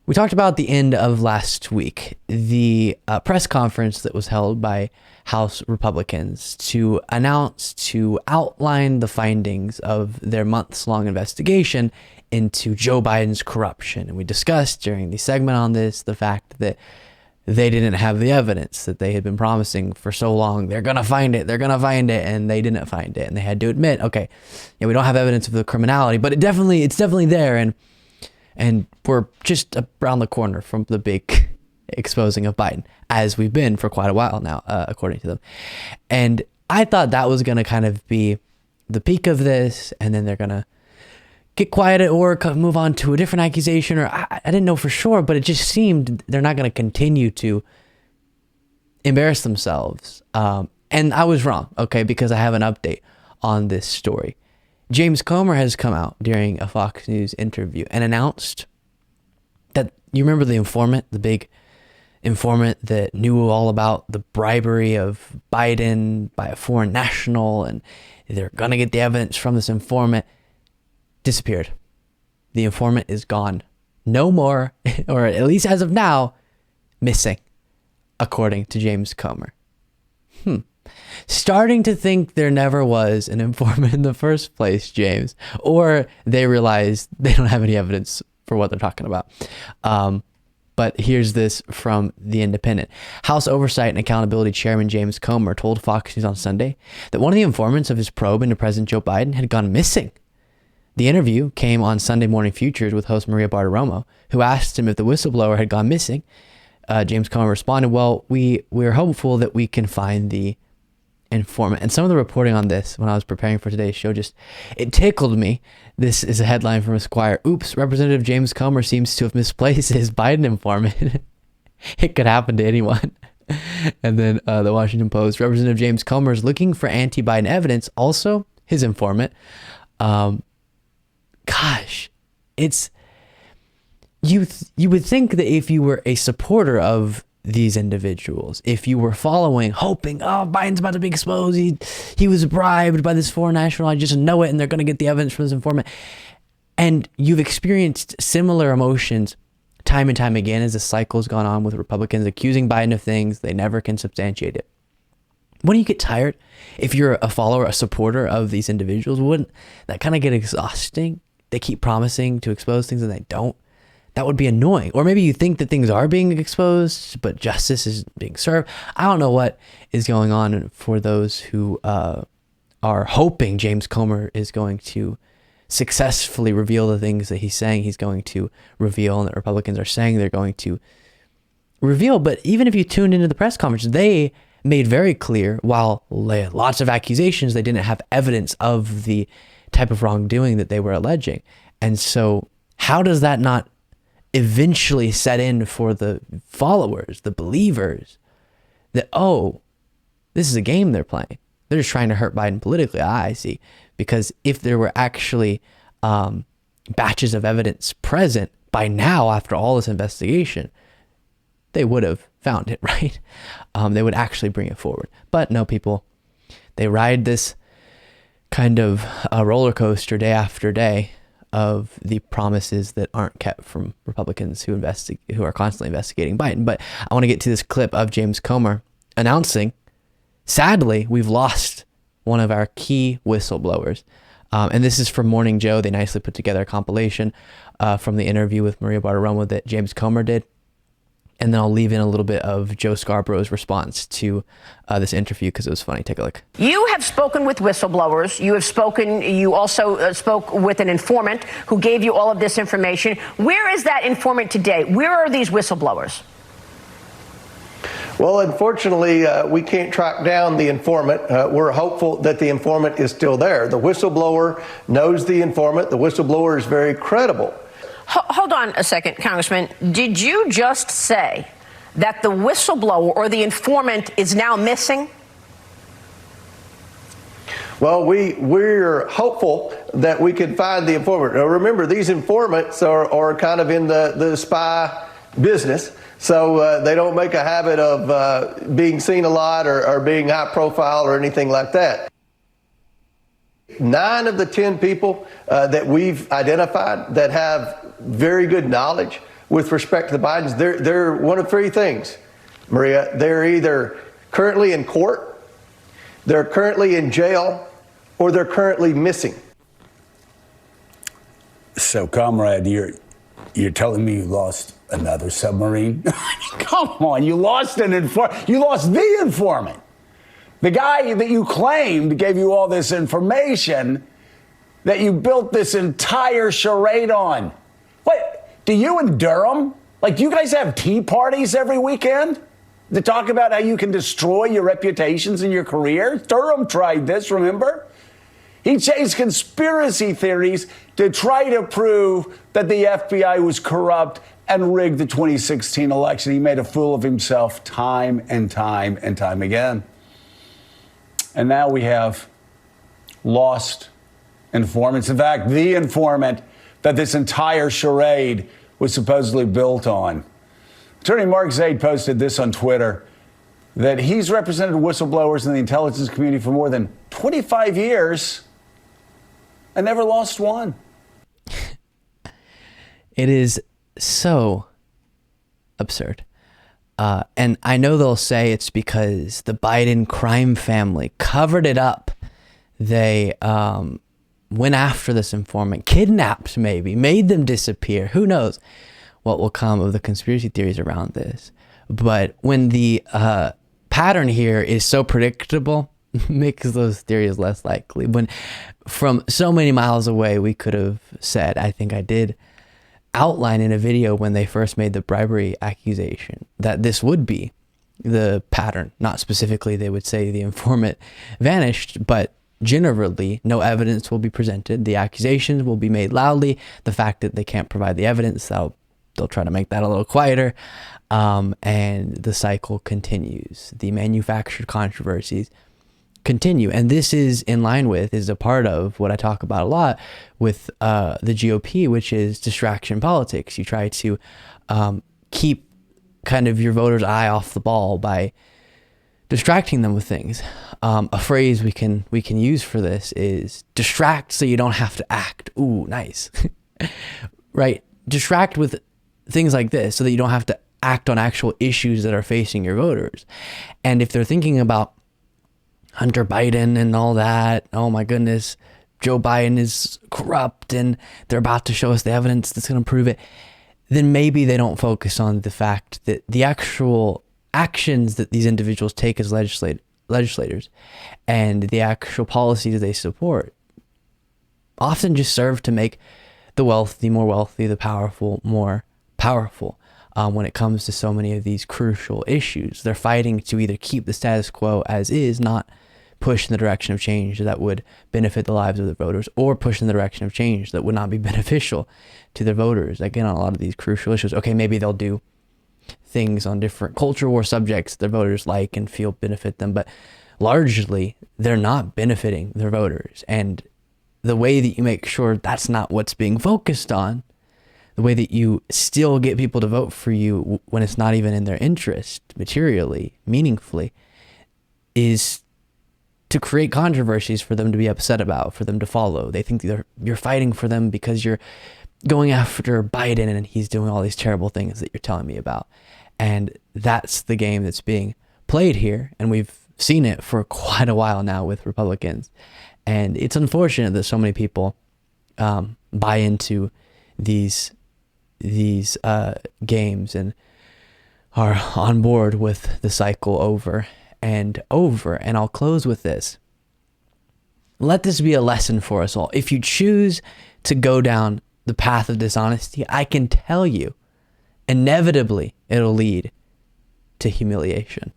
We talked about the end of last week, the press conference that was held by House Republicans to outline the findings of their months-long investigation into Joe Biden's corruption. And we discussed during the segment on this the fact that they didn't have the evidence that they had been promising for so long. They're going to find it. They're going to find it. And they didn't find it. And they had to admit, okay, yeah, we don't have evidence of the criminality, but it's definitely there. And we're just around the corner from the big exposing of Biden, as we've been for quite a while now, according to them. And I thought that was going to kind of be the peak of this, and then they're going to get quiet or move on to a different accusation, or I didn't know for sure, but it just seemed they're not going to continue to embarrass themselves. And I was wrong, okay, because I have an update on this story. James Comer has come out during a Fox News interview and announced that, you remember the informant, the big informant that knew all about the bribery of Biden by a foreign national, and they're going to get the evidence from this informant, disappeared. The informant is gone. No more, or at least as of now, missing, according to James Comer. Starting to think there never was an informant in the first place, James, or they realize they don't have any evidence for what they're talking about. But here's this from The Independent. House Oversight and Accountability Chairman James Comer told Fox News on Sunday that one of the informants of his probe into President Joe Biden had gone missing. The interview came on Sunday Morning Futures with host Maria Bartiromo, who asked him if the whistleblower had gone missing. James Comer responded, well, we're hopeful that we can find the informant. And some of the reporting on this when I was preparing for today's show, it tickled me. This is a headline from Esquire. Oops, Representative James Comer seems to have misplaced his Biden informant. It could happen to anyone. And then the Washington Post, Representative James Comer is looking for anti-Biden evidence, also his informant. Gosh, it's you would think that if you were a supporter of these individuals, if you were following, hoping, oh, Biden's about to be exposed, he was bribed by this foreign national, I just know it, and they're going to get the evidence from this informant, and you've experienced similar emotions time and time again as the cycle's gone on with Republicans accusing Biden of things they never can substantiate it. Wouldn't you get tired if you're a follower, a supporter of these individuals? Wouldn't that kind of get exhausting? They keep promising to expose things and they don't. That would be annoying. Or maybe you think that things are being exposed, but justice is being served. I don't know what is going on for those who are hoping James Comer is going to successfully reveal the things that he's saying he's going to reveal, and that Republicans are saying they're going to reveal. But even if you tuned into the press conference, they made very clear, while lots of accusations, they didn't have evidence of the type of wrongdoing that they were alleging. And so how does that not eventually set in for the followers, the believers, that, oh, this is a game they're playing. They're just trying to hurt Biden politically. I see. Because if there were actually batches of evidence present by now, after all this investigation, they would have found it, right? They would actually bring it forward. But no, people, they ride this kind of a roller coaster day after day of the promises that aren't kept from Republicans who are constantly investigating Biden. But I want to get to this clip of James Comer announcing, sadly, we've lost one of our key whistleblowers. And this is from Morning Joe. They nicely put together a compilation from the interview with Maria Bartiromo that James Comer did. And then I'll leave in a little bit of Joe Scarborough's response to this interview because it was funny. Take a look. You have spoken with whistleblowers. You also spoke with an informant who gave you all of this information. Where is that informant today? Where are these whistleblowers? Well, unfortunately, we can't track down the informant. We're hopeful that the informant is still there. The whistleblower knows the informant. The whistleblower is very credible. Hold on a second, Congressman. Did you just say that the whistleblower or the informant is now missing? Well, we're hopeful that we can find the informant. Now, remember, these informants are kind of in the spy business, so they don't make a habit of being seen a lot or being high profile or anything like that. 9 of the 10 people that we've identified that have very good knowledge with respect to the Bidens. They're one of three things, Maria. They're either currently in court, they're currently in jail, or they're currently missing. So, comrade, you're telling me you lost another submarine? Come on, you lost you lost the informant. The guy that you claimed gave you all this information that you built this entire charade on. What, do you and Durham, like, do you guys have tea parties every weekend to talk about how you can destroy your reputations and your career? Durham tried this, remember? He chased conspiracy theories to try to prove that the FBI was corrupt and rigged the 2016 election. He made a fool of himself time and time and time again. And now we have lost informants. In fact, the informant that this entire charade was supposedly built on. Attorney Mark Zaid posted this on Twitter, that he's represented whistleblowers in the intelligence community for more than 25 years and never lost one. It is so absurd. And I know they'll say it's because the Biden crime family covered it up. They went after this informant, kidnapped maybe, made them disappear. Who knows what will come of the conspiracy theories around this. But when the pattern here is so predictable, makes those theories less likely. When from so many miles away, we could have said, I think I did outline in a video when they first made the bribery accusation, that this would be the pattern. Not specifically, they would say the informant vanished, but generally no evidence will be presented. The accusations will be made loudly. The fact that they can't provide the evidence, they'll try to make that a little quieter. And the cycle continues. The manufactured controversies continue. And this is in line with, is a part of what I talk about a lot with the GOP, which is distraction politics. You try to keep kind of your voters' eye off the ball by distracting them with things. A phrase we can use for this is distract so you don't have to act. Ooh, nice. Right? Distract with things like this so that you don't have to act on actual issues that are facing your voters. And if they're thinking about Hunter Biden and all that, oh my goodness, Joe Biden is corrupt and they're about to show us the evidence that's going to prove it, then maybe they don't focus on the fact that the actual actions that these individuals take as legislators and the actual policies they support often just serve to make the wealthy more wealthy, the powerful more powerful. When it comes to so many of these crucial issues, they're fighting to either keep the status quo as is, not push in the direction of change that would benefit the lives of the voters, or push in the direction of change that would not be beneficial to their voters. Again, on a lot of these crucial issues, okay, maybe they'll do things on different culture war subjects their voters like and feel benefit them, but largely they're not benefiting their voters. And the way that you make sure that's not what's being focused on, the way that you still get people to vote for you when it's not even in their interest materially, meaningfully, is to create controversies for them to be upset about, for them to follow. They think you're fighting for them because you're going after Biden and he's doing all these terrible things that you're telling me about. And that's the game that's being played here. And we've seen it for quite a while now with Republicans. And it's unfortunate that so many people buy into these games and are on board with the cycle over and over. And I'll close with this. Let this be a lesson for us all. If you choose to go down the path of dishonesty, I can tell you, inevitably, it'll lead to humiliation.